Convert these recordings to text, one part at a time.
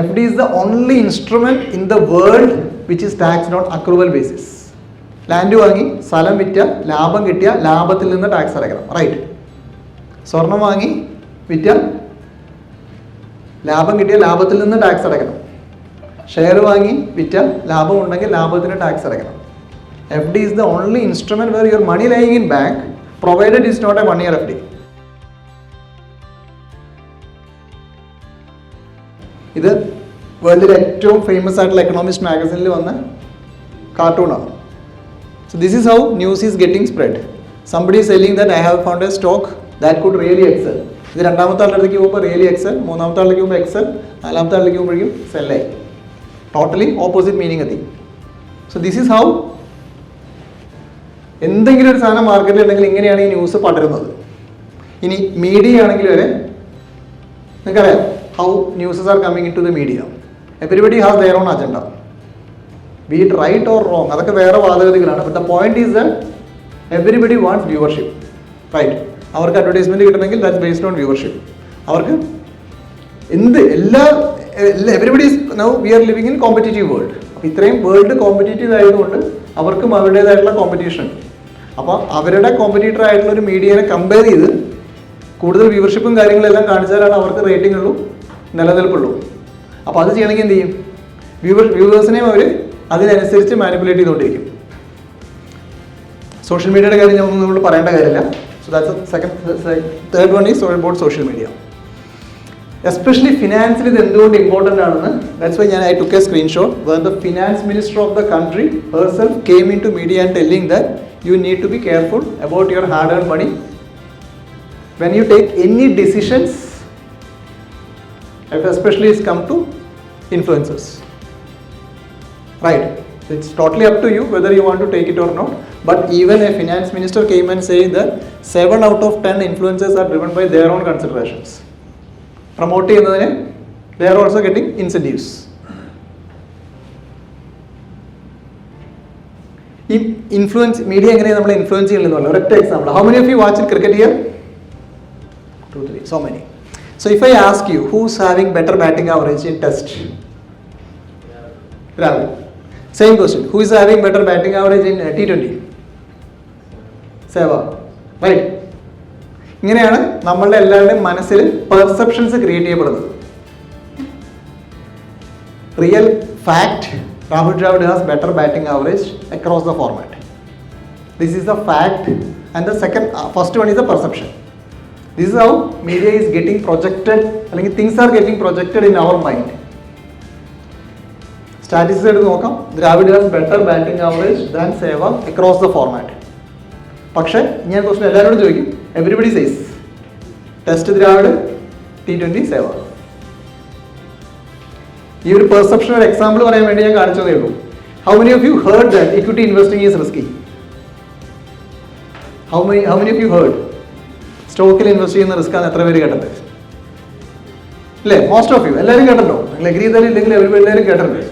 FD is the only instrument in the world which is taxed on accrual basis. Land വാങ്ങി സ്ഥലം വിറ്റ ലാഭം കിട്ടിയ ലാഭത്തിൽ നിന്ന് ടാക്സ് അടയ്ക്കണം, റൈറ്റ്. സ്വർണം വാങ്ങി വിറ്റ ലാഭം കിട്ടിയ ലാഭത്തിൽ നിന്ന് ടാക്സ് അടയ്ക്കണം. ഷെയർ വാങ്ങി വിറ്റ ലാഭം ഉണ്ടെങ്കിൽ ലാഭത്തിന് ടാക്സ് അടയ്ക്കണം. FD is the only instrument where your money lying in bank, provided it's not a 1-year FD. ഇത് വേൾഡിലെ ഏറ്റവും ഫേമസ് ആയിട്ടുള്ള എക്കണോമിസ്റ്റ് മാഗസിനിൽ വന്ന കാർട്ടൂണാണ്. So this is how news is getting spread. Somebody is selling that I have found a stock that could really excel. ഇത് രണ്ടാമത്തെ ആളുടെ അടുത്തേക്ക് പോകുമ്പോൾ really Excel, മൂന്നാമത്തെ ആളിലേക്ക് പോകുമ്പോൾ എക്സൽ, നാലാമത്തെ ആളിലേക്ക് പോകുമ്പോഴേക്കും സെല്ലായി. ടോട്ടലി ഓപ്പോസിറ്റ് മീനിങ് എത്തി. സോ ദിസ് ഈസ് ഹൗ എന്തെങ്കിലും ഒരു സാധനം മാർക്കറ്റിൽ ഉണ്ടെങ്കിൽ ഇങ്ങനെയാണ് ഈ ന്യൂസ് പടരുന്നത്. ഇനി മീഡിയ ആണെങ്കിൽ വരെ നിങ്ങൾക്കറിയാം how newses are coming in to the media. Everybody has their own agenda, be it right or wrong, അതൊക്കെ വേറെ വാദഗതികളാണ്. But the point is that everybody wants viewership, right. അവർക്ക് അഡ്വർടൈസ്മെന്റ് കിട്ടണമെങ്കിൽ ദാറ്റ്സ് ബേസ്ഡ് ഓൺ വ്യൂവർഷിപ്പ്. അവർക്ക് everybody now we are living in competitive world. അപ്പോൾ ഇത്രയും world competitive ആയതുകൊണ്ട് അവർക്കും അവരുടേതായിട്ടുള്ള കോമ്പറ്റീഷൻ. അപ്പോൾ അവരുടെ കോമ്പറ്റീറ്റർ ആയിട്ടുള്ള ഒരു മീഡിയനെ കമ്പയർ ചെയ്ത് കൂടുതൽ വ്യൂവർഷിപ്പും കാര്യങ്ങളെല്ലാം കാണിച്ചാലാണ് അവർക്ക് റേറ്റിംഗ് ഉള്ളൂ, നിലനിൽപ്പുള്ളൂ. അപ്പോൾ അത് ചെയ്യണമെങ്കിൽ എന്ത് ചെയ്യും? വ്യൂവേഴ്സിനെയും അവർ അതിനനുസരിച്ച് മാനിപ്പുലേറ്റ് ചെയ്തുകൊണ്ടിരിക്കും. സോഷ്യൽ മീഡിയയുടെ കാര്യം ഞാൻ നമ്മൾ പറയേണ്ട കാര്യമില്ല. So that's third one is about social media. Especially ഫിനാൻസിൽ ഇത് എന്തുകൊണ്ട് ഇമ്പോർട്ടൻ്റ് ആണെന്ന്, that's why I took a screenshot where the finance minister of the country herself came into media and telling that you need to be careful about your hard-earned money when you take any decisions, especially it's come to influencers. Right, it's totally up to you whether you want to take it or not. But even a finance minister came and said that 7 out of 10 influencers are driven by their own considerations. Promote ചെയ്യുന്നതിന് they are also getting incentives. ഈ influence media എങ്ങനെയാണ് നമ്മളെ influence ചെയ്യുന്നത്? ഒരൊറ്റ example. How many of you watch cricket here? 2, 3, so many. So if I ask you who's having better batting average in test? Rahul. Same question. Who is having better batting average in T20? Sehwag. Right. ഇങ്ങനെയാണ് നമ്മളുടെ എല്ലാവരുടെയും മനസ്സിൽ perceptions create ചെയ്യപ്പെടുന്നത്. Real fact, Rahul Dravid has better batting average across the format. This is the fact and the first one is the perception. This is how media is getting projected, അല്ലെങ്കിൽ things are getting projected in our mind. Statistics എടുത്ത് നോക്കാം, Dravid has better batting average than Sehwag across the format. പക്ഷേ ഞാൻ question എല്ലാവരോടും ചോദിക്കും, everybody says test Dravid, T20 Sehwag. ഈ ഒരു perception ഒരു എക്സാമ്പിൾ പറയാൻ വേണ്ടി ഞാൻ കാണിച്ചതേ ഉള്ളൂ. How many of you heard that equity investing is risky? How many of you heard സ്റ്റോക്കിൽ ഇൻവെസ്റ്റ് ചെയ്യുന്ന റിസ്ക് ആണ്? എത്ര പേര് കേട്ടിട്ടുണ്ട്? അല്ലേ? മോസ്റ്റ് ഓഫ് യു എല്ലാവരും കേട്ടോ. നിങ്ങൾ എഗ്രി ചെയ്താലും ഇല്ലെങ്കിൽ എല്ലാവരും കേട്ടിട്ടുണ്ട്.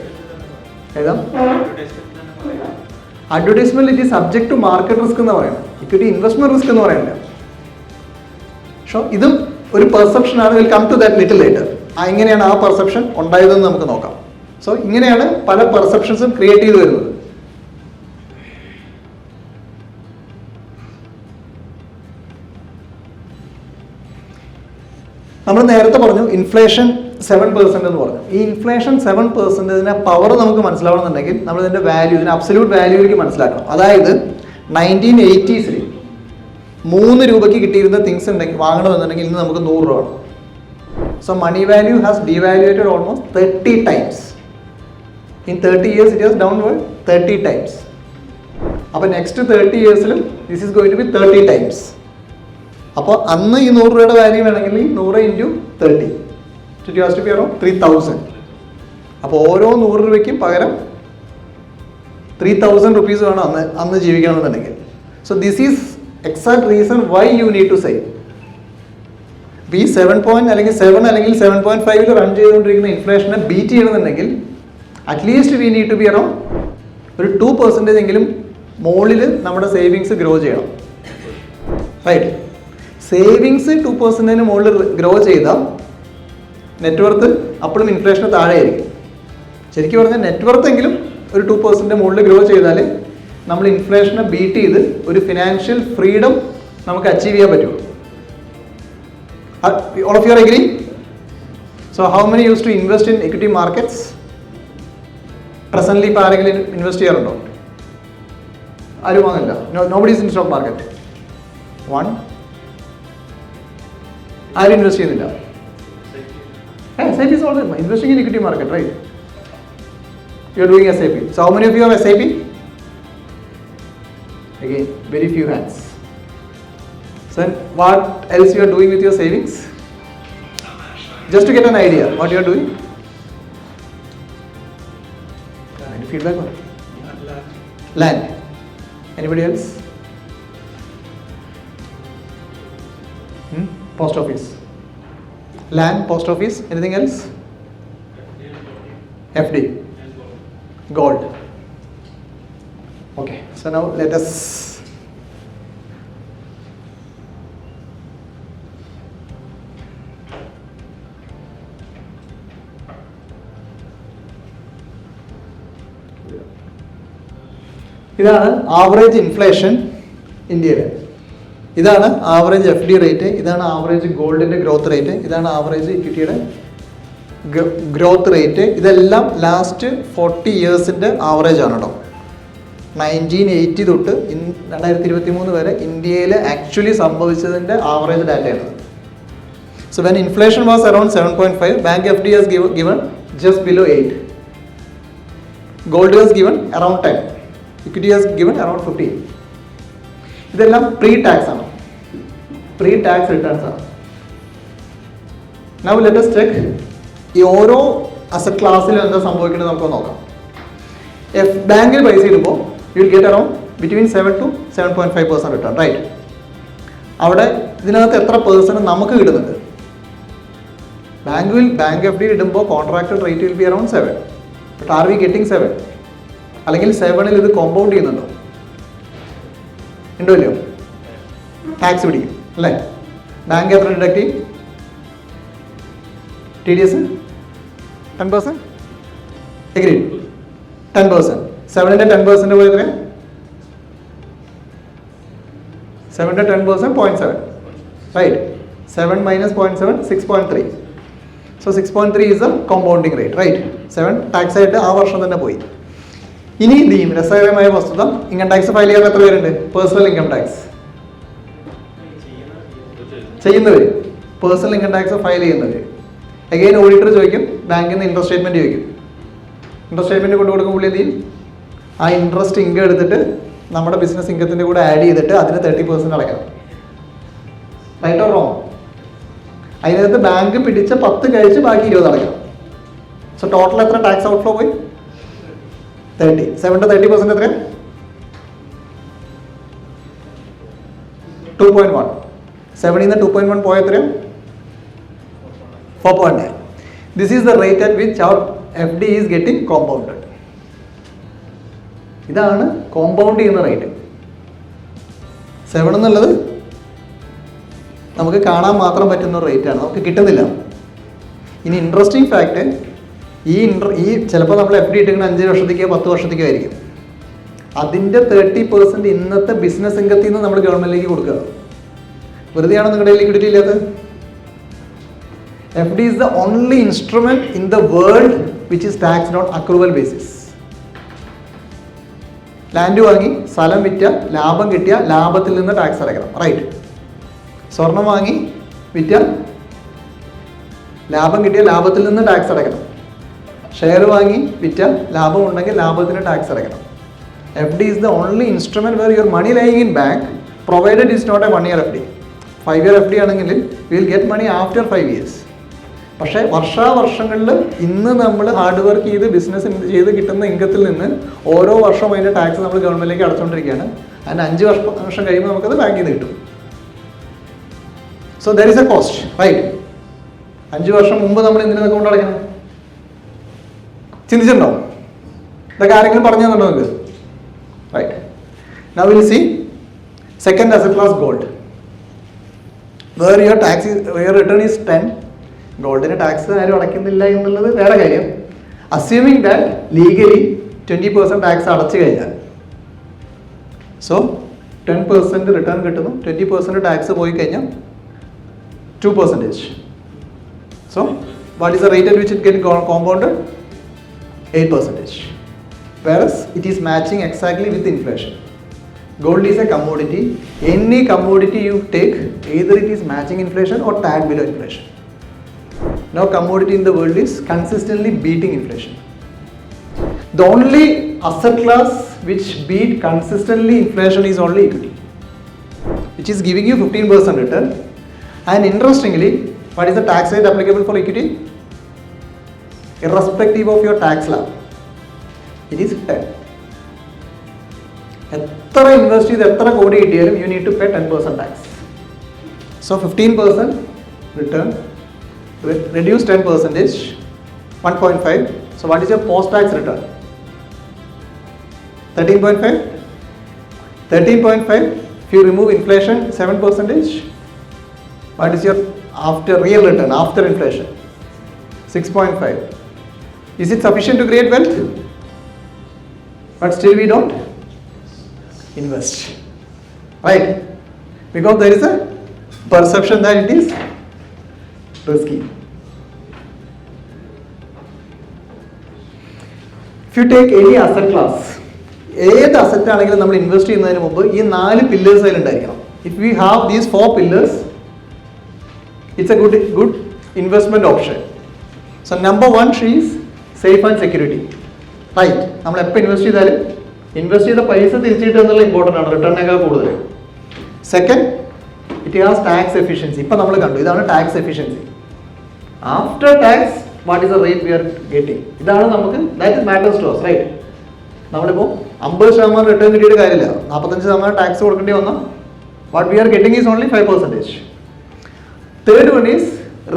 ഏതാ advertisement? It is subject to market risk എന്ന് പറയുന്നത്, ഇക്വിറ്റി ഇൻവെസ്റ്റ്മെന്റ് റിസ്ക് എന്ന് പറയുന്നില്ല. സോ ഇതും ഒരു പെർസെപ്ഷൻ ആണ്. Will come to that little later. എങ്ങനെയാണ് ആ പെർസെപ്ഷൻ ഉണ്ടായതെന്ന് നമുക്ക് നോക്കാം. സോ ഇങ്ങനെയാണ് പല പെർസെപ്ഷൻസും ക്രിയേറ്റ് ചെയ്ത് വരുന്നത്. നമ്മൾ നേരത്തെ പറഞ്ഞു ഇൻഫ്ലേഷൻ 7% എന്ന് പറഞ്ഞു. ഈ ഇൻഫ്ലേഷൻ 7%, പവർ നമുക്ക് മനസ്സിലാവണമെന്നുണ്ടെങ്കിൽ നമ്മൾ ഇതിൻ്റെ വാല്യൂ, ഇതിൻ്റെ അബ്സല്യൂട്ട് വാല്യൂവിലേക്ക് മനസ്സിലാക്കണം. അതായത് 1980s 3 രൂപയ്ക്ക് കിട്ടിയിരുന്ന തിങ്സ് ഉണ്ടെങ്കിൽ വാങ്ങണമെന്നുണ്ടെങ്കിൽ ഇന്ന് നമുക്ക് 100 രൂപ വേണം. So money value has devaluated almost 30 times. In 30 years it has downward 30 times. അപ്പോൾ നെക്സ്റ്റ് 30 yearsലും this is going to be 30 times. അപ്പോൾ അന്ന് ഈ 100 രൂപയുടെ വാല്യൂ വേണമെങ്കിൽ 100 × 30 it has to be around 3000. അപ്പോൾ ഓരോ 100 രൂപയ്ക്കും പകരം 3000 rupees വേണം അന്ന് ജീവിക്കണമെന്നുണ്ടെങ്കിൽ. So this is exact reason why you need to save. അപ്പോൾ ഈ 7 അല്ലെങ്കിൽ 7.5 റൺ ചെയ്തുകൊണ്ടിരിക്കുന്ന ഇൻഫ്ലേഷനെ ബീറ്റ് ചെയ്യണമെന്നുണ്ടെങ്കിൽ at least we need to be around ഒരു 2% എങ്കിലും മുകളിൽ നമ്മുടെ സേവിങ്സ് ഗ്രോ ചെയ്യണം. റൈറ്റ്? സേവിങ്സ് 2% മുകളിൽ ഗ്രോ ചെയ്താൽ നെറ്റ്വർത്ത് അപ്പോഴും ഇൻഫ്ലേഷന് താഴെയായിരിക്കും. ശരിക്കും പറഞ്ഞാൽ നെറ്റ്വർത്ത് എങ്കിലും ഒരു 2% മുകളിൽ ഗ്രോ ചെയ്താൽ നമ്മൾ ഇൻഫ്ലേഷനെ ബീറ്റ് ചെയ്ത് ഒരു ഫിനാൻഷ്യൽ ഫ്രീഡം നമുക്ക് അച്ചീവ് ചെയ്യാൻ പറ്റുമോ? All of you are agree? So how many used to invest in equity markets? Presently ഇപ്പോൾ ആരെങ്കിലും ഇൻവെസ്റ്റ് ചെയ്യാറുണ്ടോ? ആരും വാങ്ങില്ല. Nobody is in stock market. One. ആരും ഇൻവെസ്റ്റ് ചെയ്യുന്നില്ല. SIP is also investing in equity market, right? You are doing SIP. So how many of you have SIP? Again, very few hands. So what else you are doing with your savings? Just to get an idea, what you are doing? Any feedback on? Land. Anybody else? Post office. Land, post office. Anything else? FD. Gold. Okay. So now let us ഇതാണ് average inflation ഇന്ത്യയിൽ. ഇതാണ് average FD rate. ഇതാണ് average ഗോൾഡിൻ്റെ growth rate. ഇതാണ് average ഇക്വിറ്റിയുടെ growth rate. ഇതെല്ലാം last 40 ഇയേഴ്സിൻ്റെ average ആണ് കേട്ടോ. 1980 തൊട്ട് 2023 വരെ ഇന്ത്യയിൽ ആക്ച്വലി സംഭവിച്ചതിൻ്റെ ആവറേജ് ഡാറ്റയാണ്. So when inflation was around 7.5, bank FD has given just below 8. Gold was given around 10. Equity has given around 15. ഇതെല്ലാം പ്രീ ടാക്സ് ആണ്, പ്രീ ടാക്സ് റിട്ടേൺസ് ആണ്. നൗ ലെറ്റ് us check ഈ ഓരോ അസറ്റ് ക്ലാസ്സിലും എന്താ സംഭവിക്കുന്നത് നമുക്ക് നോക്കാം. ബാങ്കിൽ പൈസ ഇടുമ്പോൾ you will get around between 7 to 7.5% return, right? അവിടെ ഇതിനകത്ത് എത്ര പേഴ്സൻറ്റ് നമുക്ക് കിട്ടുന്നുണ്ട്? ബാങ്ക് FD ഇടുമ്പോൾ contracted rate will be around 7. But are we getting 7? അല്ലെങ്കിൽ 7-ൽ ഇത് കോമ്പൗണ്ട് ചെയ്യുന്നുണ്ടോ? ഉണ്ടോ ഇല്ലയോ? ടാക്സ് പിടിക്കും അല്ലേ? ബാങ്ക് എത്ര ഡിഡക്ട് ചെയ്യും? TDS 10%? എഗ്രി? 10%. 7-ന്റെ 10% പോയി എത്രയാണ്? 7-ന്റെ 10% 0.7, right? 7 - 0.7 6.3. So 6.3 is the compounding rate, right? 7 tax ആയിട്ട് ആ വർഷം തന്നെ പോയി. ഇനി എന്ത് ചെയ്യും? രസകരമായ വസ്തുത, ഇൻകം ടാക്സ് ഫയൽ ചെയ്യാൻ എത്ര പേരുണ്ട്? പേഴ്സണൽ ഇൻകം ടാക്സ് ചെയ്യുന്നവർ, പേഴ്സണൽ ഇൻകം ടാക്സ് ഫയൽ ചെയ്യുന്നവർ. അഗൈൻ ഓഡിറ്റർ ചോദിക്കും, ബാങ്കിൽ നിന്ന് ഇൻട്രസ്റ്റ് സ്റ്റേറ്റ്മെന്റ് ചോദിക്കും. ഇൻട്രസ്റ്റ് സ്റ്റേറ്റ്മെന്റ് കൊണ്ട് കൊടുക്കും, പുള്ളി എന്ത് ചെയ്യും? ആ ഇൻട്രസ്റ്റ് ഇൻകം എടുത്തിട്ട് നമ്മുടെ ബിസിനസ് ഇൻകത്തിന്റെ കൂടെ ആഡ് ചെയ്തിട്ട് അതിന് 30% അടയ്ക്കണം. Right or wrong? അതിനകത്ത് ബാങ്ക് പിടിച്ച 10 കഴിച്ച് ബാക്കി 20 അടയ്ക്കണം. സോ ടോട്ടൽ എത്ര ടാക്സ് ഔട്ട്ഫ്ലോ പോയി? 30. 7-ന്റെ 30% എത്രയാണ്? 2.1. 7-ൽ നിന്ന് 2.1 പോയ എത്രയാണ്? 4.9. This is the rate at which our FD is getting compounded. ഇതാണ് കോമ്പൗണ്ട് ചെയ്യുന്ന റേറ്റ്. 7 എന്നുള്ളത് നമുക്ക് കാണാൻ മാത്രം പറ്റുന്ന റേറ്റാണ്, നമുക്ക് കിട്ടുന്നില്ല. ഇനി ഇൻട്രസ്റ്റിംഗ് ഫാക്ട്, ഈ ചിലപ്പോൾ നമ്മൾ FD ഇട്ടിരിക്കുന്ന 5 വർഷത്തേക്കോ 10 വർഷത്തേക്കോ ആയിരിക്കും. അതിൻ്റെ 30% ഇന്നത്തെ ബിസിനസ് ഇൻകത്തിൽ നിന്ന് നമ്മൾ ഗവൺമെന്റിലേക്ക് കൊടുക്കുക. വെറുതെയാണോ നിങ്ങളുടെ ലിക്വിഡിറ്റി ഇല്ലാത്തത്? FD is the only instrument in the world which is taxed on accrual basis. Land വാങ്ങി സ്ഥലം വിറ്റ ലാഭം കിട്ടിയ ലാഭത്തിൽ നിന്ന് ടാക്സ് അടയ്ക്കണം, റൈറ്റ്? സ്വർണം വാങ്ങി വിറ്റ ലാഭം കിട്ടിയ ലാഭത്തിൽ നിന്ന് ടാക്സ് അടയ്ക്കണം. ഷെയർ വാങ്ങി വിറ്റ ലാഭം ഉണ്ടെങ്കിൽ ലാഭത്തിന് ടാക്സ് അടയ്ക്കണം. FD is the only instrument where your money lying in bank, provided it's not a 1-year FD. 5-year FD ആണെങ്കിൽ we will get money after 5 years. പക്ഷേ വർഷാവർഷങ്ങളിൽ ഇന്ന് നമ്മൾ ഹാർഡ് വർക്ക് ചെയ്ത് ബിസിനസ് ചെയ്ത് കിട്ടുന്ന ഇൻകത്തിൽ നിന്ന് ഓരോ വർഷവും അതിൻ്റെ ടാക്സ് നമ്മൾ ഗവൺമെന്റിലേക്ക് അടച്ചുകൊണ്ടിരിക്കുകയാണ്. അതിന് 5 വർഷം കഴിയുമ്പോൾ നമുക്കത് ബാങ്കിൽ നിന്ന് കിട്ടും. So there is a cost, right? 5 വർഷം മുമ്പ് നമ്മൾ എന്തിനൊക്കെ കൊണ്ട് അടയ്ക്കണം? ചിന്തിച്ചിട്ടുണ്ടോ? ഇതൊക്കെ ആരെങ്കിലും പറഞ്ഞു തന്നിട്ടുണ്ടോ നിങ്ങൾക്ക്? Right. Now will see second asset class gold, where your return is 10, ഗോൾഡിന് ടാക്സ് ആരും അടയ്ക്കുന്നില്ല എന്നുള്ളത് വേറെ കാര്യം. അസ്യൂമിങ് ദാറ്റ് ലീഗലി 20% ടാക്സ് അടച്ചു കഴിഞ്ഞാൽ, സോ 10% റിട്ടേൺ കിട്ടുന്നു, 20% ടാക്സ് പോയി കഴിഞ്ഞാൽ 2%. So what is the rate at which it get compounded? 8%. Whereas it is matching exactly with inflation. Gold is a commodity. Any commodity you take, either it is matching inflation or tad below inflation. No commodity in the world is consistently beating inflation. The only asset class which beat consistently inflation is only equity, which is giving you 15% return. And interestingly, what is the tax rate applicable for equity? Irrespective of your tax slab, it is 10. എത്ര invest ചെയ്ത് എത്ര കോടി കിട്ടിയാലും you need to pay 10% tax. So 15% return, reduce 10%, 1.5. So what is your post-tax return? 13.5. 13.5. If you remove inflation, 7%. What is your after real return after inflation? 6.5. Is it sufficient to create wealth? But still we don't invest, right? Because there is a perception that it is risky. If you take any asset class, ഏത് asset ആണെങ്കിലും നമ്മൾ invest ചെയ്യുന്നതിന് മുമ്പ് ഈ 4 pillars അതിൽ ഉണ്ടായിരിക്കണം. If we have these 4 pillars, it's a good investment option. So number 1 is safe and security, right? നമ്മൾ എപ്പോൾ ഇൻവെസ്റ്റ് ചെയ്താലും ഇൻവെസ്റ്റ് ചെയ്ത പൈസ തിരിച്ചു കിട്ടുക എന്നുള്ള ഇമ്പോർട്ടൻ്റ് ആണ്, റിട്ടേണിനേക്കാൾ കൂടുതൽ. Second, it has tax efficiency. ഇപ്പം നമ്മൾ കണ്ടു, ഇതാണ് tax efficiency. After tax what is the rate we are getting? ഇതാണ് നമുക്ക്, that matters to us, right? നമ്മളിപ്പോൾ 50% റിട്ടേൺ കിട്ടിയിട്ട് കാര്യമില്ല, 45% ടാക്സ് കൊടുക്കേണ്ടി വന്നാൽ what we are getting is only 5%. Third one is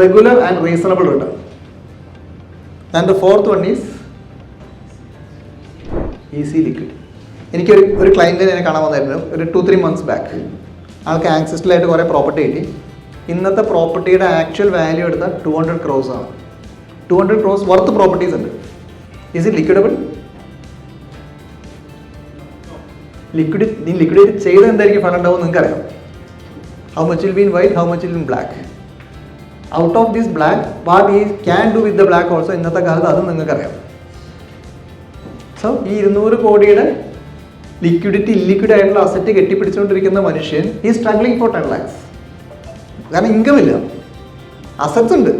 regular and reasonable return. And the fourth one is easy liquid. എനിക്കൊരു ക്ലയൻറ്റിനെ എന്നെ കാണാൻ വന്നായിരുന്നു ഒരു 2-3 months ബാക്ക്. ആൾക്ക് ആക്സിസിലായിട്ട് കുറേ പ്രോപ്പർട്ടി കിട്ടി. ഇന്നത്തെ പ്രോപ്പർട്ടിയുടെ ആക്ച്വൽ വാല്യൂ എടുത്താൽ 200 crores ആണ്. 200 crores വർത്ത് പ്രോപ്പർട്ടീസ് ഉണ്ട്. Is it liquidable? ലിക്വിഡേറ്റ് ചെയ്ത് എന്തായിരിക്കും ഫണ്ട് ഉണ്ടാവും നിങ്ങൾക്കറിയാം. How much will be in white, how much will in black. Out of this black what we can do with the black also ഇന്നത്തെ കാലത്ത് അതും നിങ്ങൾക്കറിയാം. സോ ഈ 200 കോടിയുടെ ലിക്വിഡിറ്റി ഇല്ലിക്വിഡ് ആയിട്ടുള്ള അസറ്റ് കെട്ടിപ്പിടിച്ചുകൊണ്ടിരിക്കുന്ന മനുഷ്യൻ ഈ സ്ട്രഗ്ലിംഗ് ഫോർ 10 lakhs. കാരണം ഇൻകം ഇല്ല, അസറ്റ്സ് ഉണ്ട്,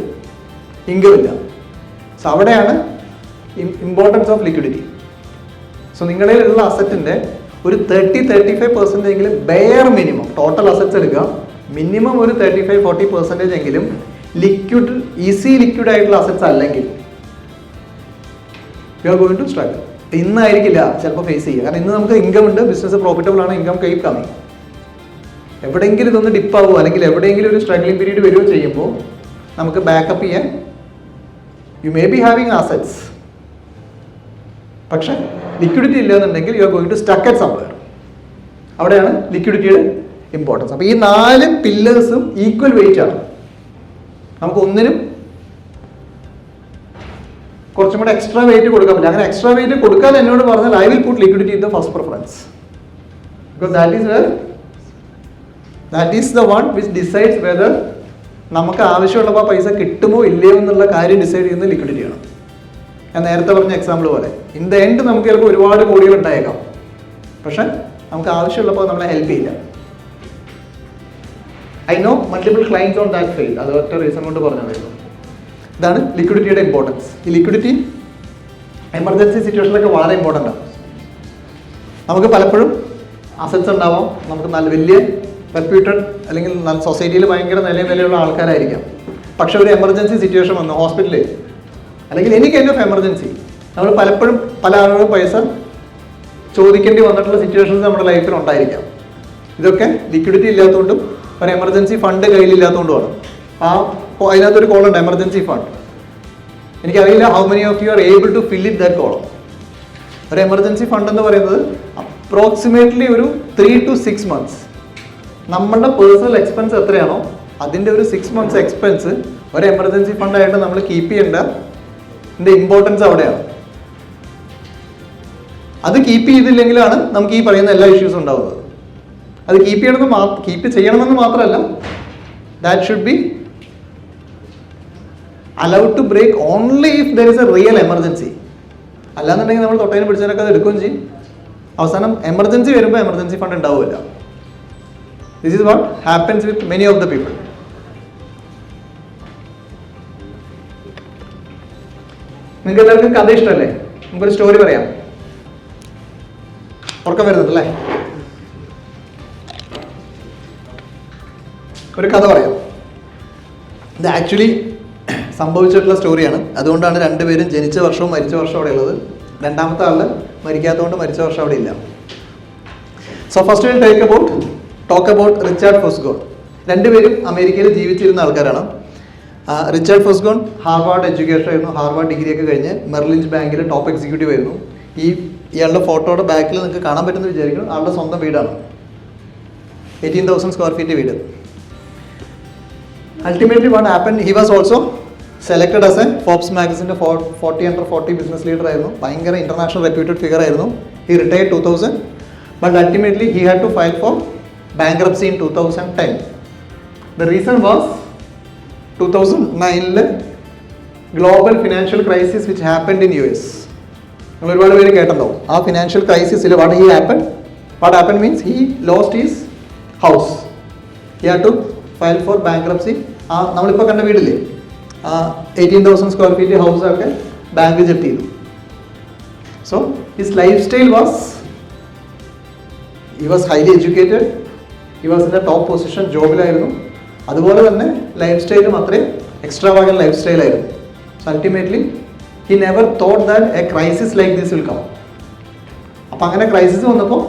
ഇൻകം ഇല്ല. സോ അവിടെയാണ് ഇമ്പോർട്ടൻസ് ഓഫ് ലിക്വിഡിറ്റി. സോ നിങ്ങളുടെ ഉള്ള അസറ്റിൻ്റെ ഒരു 30-35% എങ്കിലും ബെയർ മിനിമം, ടോട്ടൽ അസറ്റ്സ് എടുക്കുക, മിനിമം ഒരു 35-40% എങ്കിലും ലിക്വിഡ്, ഈസി ലിക്വിഡ് ആയിട്ടുള്ള അസറ്റ്സ് അല്ലെങ്കിൽ you are going to struggle. ഇന്നായിരിക്കില്ല ചിലപ്പോൾ ഫേസ് ചെയ്യുക, കാരണം ഇന്ന് നമുക്ക് ഇൻകം ഉണ്ട്, ബിസിനസ് പ്രോഫിറ്റബിൾ ആണ്, ഇൻകം കീപ് കമ്മിങ്. എവിടെയെങ്കിലും ഇതൊന്ന് ഡിപ്പാവുമോ അല്ലെങ്കിൽ എവിടെയെങ്കിലും ഒരു സ്ട്രഗ്ലിംഗ് പീരീഡ് വരികയോ ചെയ്യുമ്പോൾ നമുക്ക് ബാക്കപ്പ് ചെയ്യാൻ you may be having assets, പക്ഷെ ലിക്വിഡിറ്റി ഇല്ലാന്നുണ്ടെങ്കിൽ you are going to stuck at somewhere. അവിടെയാണ് ലിക്വിഡിറ്റിയുടെ ഇമ്പോർട്ടൻസ്. അപ്പോൾ ഈ 4 പില്ലേഴ്സും ഈക്വൽ വെയിറ്റ് ആണ്. നമുക്ക് ഒന്നിനും കുറച്ചും കൂടെ എക്സ്ട്രാ വെയിറ്റ് കൊടുക്കാൻ പറ്റില്ല. അങ്ങനെ എക്സ്ട്രാ വെയിറ്റ് കൊടുക്കാൻ എന്നോട് പറഞ്ഞാൽ I will put liquidity in the first preference, because that is the one which decides whether നമുക്ക് ആവശ്യമുള്ളപ്പോൾ പൈസ കിട്ടുമോ ഇല്ലയോ എന്നുള്ള കാര്യം ഡിസൈഡ് ചെയ്യുന്നത് ലിക്വിഡിറ്റിയാണ്. ഞാൻ നേരത്തെ പറഞ്ഞ എക്സാമ്പിൾ പോലെ ഇൻ ദ എൻഡ് നമുക്ക് ചിലപ്പോൾ ഒരുപാട് കോടികൾ ഉണ്ടായേക്കാം, പക്ഷെ നമുക്ക് ആവശ്യമുള്ളപ്പോൾ നമ്മളെ ഹെൽപ്പ് ചെയ്യില്ല. I know multiple clients on that fail. അത് ഒറ്റ റീസൺ കൊണ്ട് പറഞ്ഞതായിരുന്നു. ഇതാണ് ലിക്വിഡിറ്റിയുടെ ഇമ്പോർട്ടൻസ്. ഈ ലിക്വിഡിറ്റി എമർജൻസി സിറ്റുവേഷനിലൊക്കെ വളരെ ഇമ്പോർട്ടൻ്റ് ആണ്. നമുക്ക് പലപ്പോഴും അസറ്റ്സ് ഉണ്ടാവാം, നമുക്ക് നല്ല വലിയ റെപ്യൂട്ടഡ് അല്ലെങ്കിൽ നല്ല സൊസൈറ്റിയിൽ ഭയങ്കര നിലയുള്ള ആൾക്കാരായിരിക്കാം, പക്ഷെ ഒരു എമർജൻസി സിറ്റുവേഷൻ വന്നു ഹോസ്പിറ്റലിൽ അല്ലെങ്കിൽ എനി കൈൻഡ് ഓഫ് എമർജൻസി, നമ്മൾ പലപ്പോഴും പല ആളുകളും പൈസ ചോദിക്കേണ്ടി വന്നിട്ടുള്ള സിറ്റുവേഷൻസ് നമ്മുടെ ലൈഫിൽ ഉണ്ടായിരിക്കാം. ഇതൊക്കെ ലിക്വിഡിറ്റി ഇല്ലാത്തതുകൊണ്ടും ഒരു എമർജൻസി ഫണ്ട് കയ്യിലില്ലാത്തതുകൊണ്ടുമാണ്. അതിനകത്തൊരു കോളുണ്ട്, എമർജൻസി ഫണ്ട്. എനിക്കറിയില്ല how many of you are able to fill it that column. ഒരു എമർജൻസി ഫണ്ട് എന്ന് പറയുന്നത് അപ്രോക്സിമേറ്റ്ലി ഒരു 3 to 6 months നമ്മളുടെ പേഴ്സണൽ എക്സ്പെൻസ് എത്രയാണോ അതിൻ്റെ ഒരു 6 months എക്സ്പെൻസ് ഒരു എമർജൻസി ഫണ്ടായിട്ട് നമ്മൾ കീപ്പ് ചെയ്യേണ്ട ഇമ്പോർട്ടൻസ് അവിടെയാണ്. അത് കീപ്പ് ചെയ്തില്ലെങ്കിലാണ് നമുക്ക് ഈ പറയുന്ന എല്ലാ ഇഷ്യൂസും ഉണ്ടാവുന്നത്. അത് കീപ്പ് ചെയ്യണമെന്ന് മാത്രമല്ല, that should be allowed to break only if there is a real emergency. അല്ലാന്നുണ്ടെങ്കിൽ നമ്മൾ തൊട്ടതിന് പിടിച്ചതിനൊക്കെ അത് എടുക്കുകയും ചെയ്യും. അവസാനം എമർജൻസി വരുമ്പോൾ എമർജൻസി ഫണ്ട് ഉണ്ടാവില്ല. This is what happens with many of the people. നിങ്ങൾക്ക് എല്ലാവർക്കും കഥ ഇഷ്ടമല്ലേ? നമുക്കൊരു സ്റ്റോറി പറയാം. ഉറക്കം വരുന്നുണ്ടല്ലേ? ഒരു കഥ പറയാം. ഇത് ആക്ച്വലി സംഭവിച്ചിട്ടുള്ള സ്റ്റോറിയാണ്. അതുകൊണ്ടാണ് രണ്ടുപേരും ജനിച്ച വർഷവും മരിച്ച വർഷവും അവിടെ ഉള്ളത്. രണ്ടാമത്തെ ആള് മരിക്കാത്തതുകൊണ്ട് മരിച്ച വർഷം അവിടെ ഇല്ല. So first will talk about Richard Fuscone. രണ്ടുപേരും അമേരിക്കയിൽ ജീവിച്ചിരുന്ന ആൾക്കാരാണ്. റിച്ചാർഡ് ഫോസ്ഗോൺ ഹാർവാർഡ് എഡ്യൂക്കേഷൻ ആയിരുന്നു. ഹാർവാർഡ് ഡിഗ്രിയൊക്കെ കഴിഞ്ഞ് മെറിൽ ലിഞ്ച് ബാങ്കിൽ ടോപ്പ് എക്സിക്യൂട്ടീവ് ആയിരുന്നു. ഇയാളുടെ ഫോട്ടോയുടെ ബാക്കിൽ നിങ്ങൾക്ക് കാണാൻ പറ്റുമെന്ന് വിചാരിക്കണം. ആളുടെ സ്വന്തം വീടാണ്, 18,000 square feet വീട്. Ultimately what happened, he was also selected as a Forbes magazine 40 under 40 business leader ആയിരുന്നു. ഭയങ്കര international reputed figure ആയിരുന്നു. He retired 2000, but ultimately he had to file for bankruptcy in 2010. The reason was 2009 global financial crisis which happened in US. നിങ്ങൾ ഒരുപാട് പേര് കേട്ടിട്ടുണ്ടാവും. ആ financial ക്രൈസിസിൽ what happened means he lost his house. He had to file for bankruptcy. നമ്മളിപ്പോൾ കണ്ട വീടില്ലേ, 18,000 square feet ഹൗസൊക്കെ bank ജപ്തി ചെയ്തു. So his life style he was highly educated, he was in the top position, ജോബിലായിരുന്നു. അതുപോലെ തന്നെ ലൈഫ് സ്റ്റൈലും അത്രയും എക്സ്ട്രാവാഗന്റ് ലൈഫ് സ്റ്റൈലായിരുന്നു. So ultimately he never thought that a crisis like this will come. അപ്പോൾ അങ്ങനെ ക്രൈസിസ് വന്നപ്പോൾ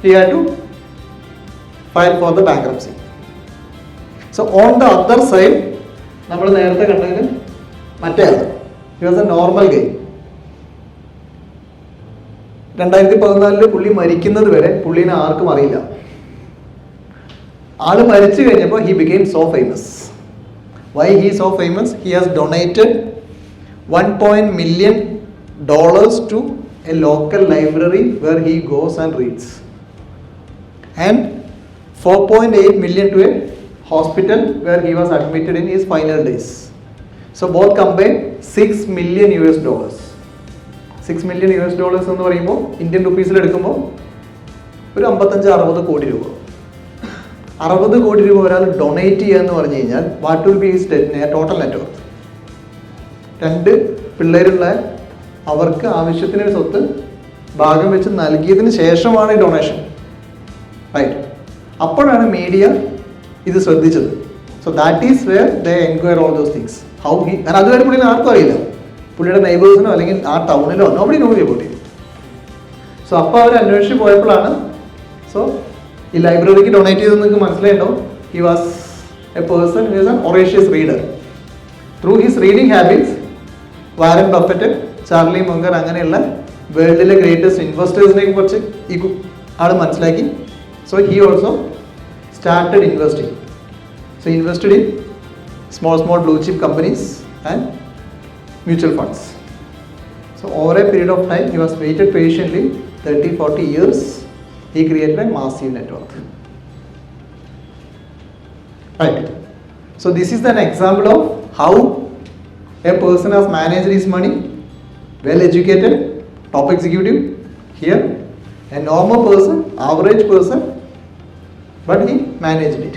he had to file for the bankruptcy. So on the other side, നമ്മൾ നേരത്തെ കണ്ടതിന് മറ്റേ ആൾ, he was a normal guy. 2014 പുള്ളി മരിക്കുന്നത് വരെ പുള്ളീനെ ആർക്കും അറിയില്ല. ആള് മരിച്ചു കഴിഞ്ഞപ്പോൾ he became so famous. Why he is so famous? He has donated $1 million to a local library where he goes and reads, and $4.8 million to a hospital where he was admitted in his final days. So both combined $6 million. $6 million എന്ന് പറയുമ്പോൾ Indian റുപ്പീസിൽ എടുക്കുമ്പോൾ ഒരു 55-60 കോടി രൂപ. 60 കോടി രൂപ ഒരാൾ donate ചെയ്യുക എന്ന് പറഞ്ഞു കഴിഞ്ഞാൽ what will be his total net worth? 2 പിള്ളേരുള്ള അവർക്ക് ആവശ്യത്തിന് സ്വത്ത് ഭാഗം വെച്ച് നൽകിയതിന് ശേഷമാണ് ഈ ഡൊണേഷൻ, റൈറ്റ്? അപ്പോഴാണ് മീഡിയ ഇത് ശ്രദ്ധിച്ചത്. So that is where they enquire all those things. How he, കാരണം അതുവരെ പുള്ളിനെ ആർക്കും അറിയില്ല, പുള്ളിയുടെ നെയ്ബേഴ്സിനോ അല്ലെങ്കിൽ ആ ടൗണിലോ nobody knows about him. So അപ്പോൾ അവർ അന്വേഷിച്ച് പോയപ്പോഴാണ്, സോ ഈ ലൈബ്രറിക്ക് ഡൊണേറ്റ് ചെയ്തെന്ന് നിങ്ങൾക്ക് മനസ്സിലായിട്ടുണ്ടാവും. He was a person who is an voracious reader. Through his reading habits Warren Buffett, Charlie Munger അങ്ങനെയുള്ള വേൾഡിലെ ഗ്രേറ്റസ്റ്റ് ഇൻവെസ്റ്റേഴ്സിനെ കുറിച്ച് ഈ ആൾ മനസ്സിലാക്കി. So he also started investing. So he invested in small blue chip companies and mutual funds. So over a period of time, he was waited patiently 30-40 years. He created a massive net worth. Right. So this is an example of how a person has managed his money. Well educated, top executive. Here, a normal person, average person, but he managed it.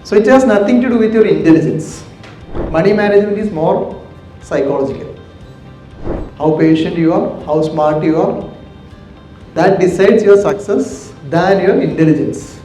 So it has nothing to do with your intelligence. Money management is more psychological. How patient you are, how smart you are, that decides your success than your intelligence.